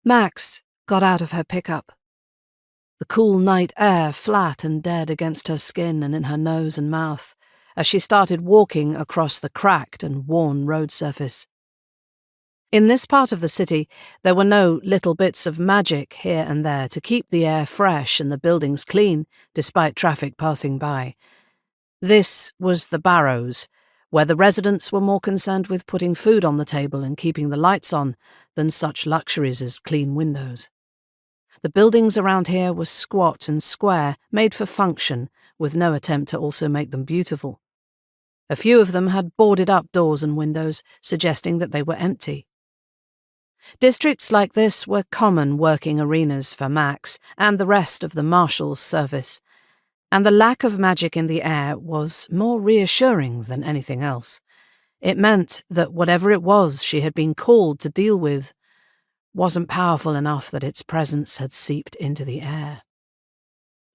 Max got out of her pickup. The cool night air flat and dead against her skin and in her nose and mouth as she started walking across the cracked and worn road surface. In this part of the city, there were no little bits of magic here and there to keep the air fresh and the buildings clean, despite traffic passing by. This was the Barrows, where the residents were more concerned with putting food on the table and keeping the lights on than such luxuries as clean windows. The buildings around here were squat and square, made for function, with no attempt to also make them beautiful. A few of them had boarded-up doors and windows, suggesting that they were empty. Districts like this were common working arenas for Max and the rest of the Marshal's service, and the lack of magic in the air was more reassuring than anything else. It meant that whatever it was she had been called to deal with wasn't powerful enough that its presence had seeped into the air.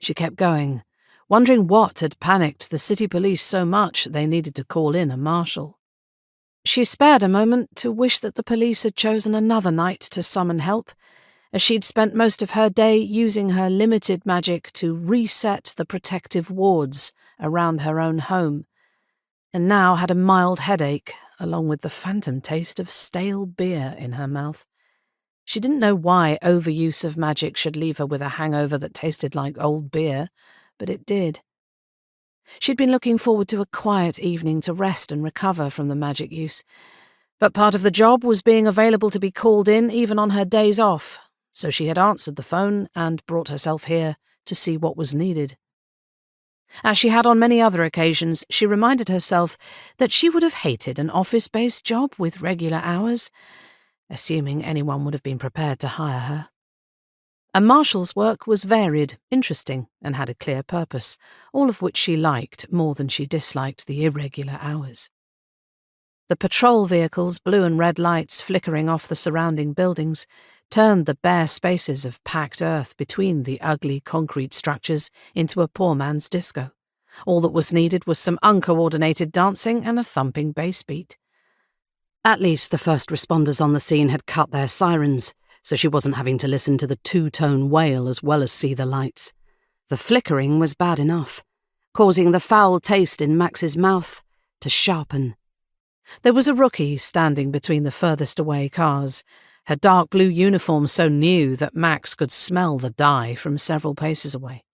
She kept going, wondering what had panicked the city police so much they needed to call in a marshal. She spared a moment to wish that the police had chosen another night to summon help, as she'd spent most of her day using her limited magic to reset the protective wards around her own home, and now had a mild headache, along with the phantom taste of stale beer in her mouth. She didn't know why overuse of magic should leave her with a hangover that tasted like old beer, but it did. She'd been looking forward to a quiet evening to rest and recover from the magic use, but part of the job was being available to be called in even on her days off, so she had answered the phone and brought herself here to see what was needed. As she had on many other occasions, she reminded herself that she would have hated an office-based job with regular hours, assuming anyone would have been prepared to hire her. A marshal's work was varied, interesting, and had a clear purpose, all of which she liked more than she disliked the irregular hours. The patrol vehicles' blue and red lights flickering off the surrounding buildings turned the bare spaces of packed earth between the ugly concrete structures into a poor man's disco. All that was needed was some uncoordinated dancing and a thumping bass beat. At least the first responders on the scene had cut their sirens, so she wasn't having to listen to the two-tone wail as well as see the lights. The flickering was bad enough, causing the foul taste in Max's mouth to sharpen. There was a rookie standing between the furthest away cars, her dark blue uniform so new that Max could smell the dye from several paces away.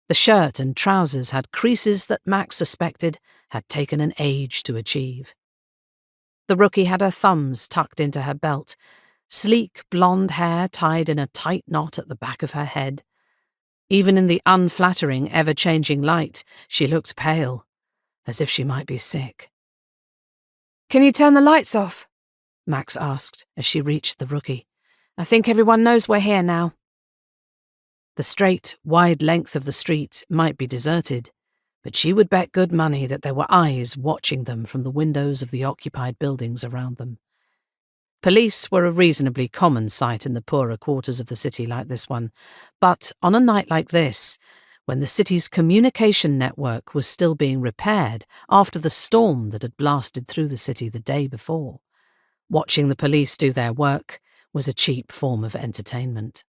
The shirt and trousers had creases that Max suspected had taken an age to achieve. The rookie had her thumbs tucked into her belt, sleek blonde hair tied in a tight knot at the back of her head. Even in the unflattering, ever-changing light, she looked pale, as if she might be sick. "Can you turn the lights off?" Max asked as she reached the rookie. "I think everyone knows we're here now." The straight, wide length of the street might be deserted, but she would bet good money that there were eyes watching them from the windows of the occupied buildings around them. Police were a reasonably common sight in the poorer quarters of the city like this one, but on a night like this, when the city's communication network was still being repaired after the storm that had blasted through the city the day before, watching the police do their work was a cheap form of entertainment.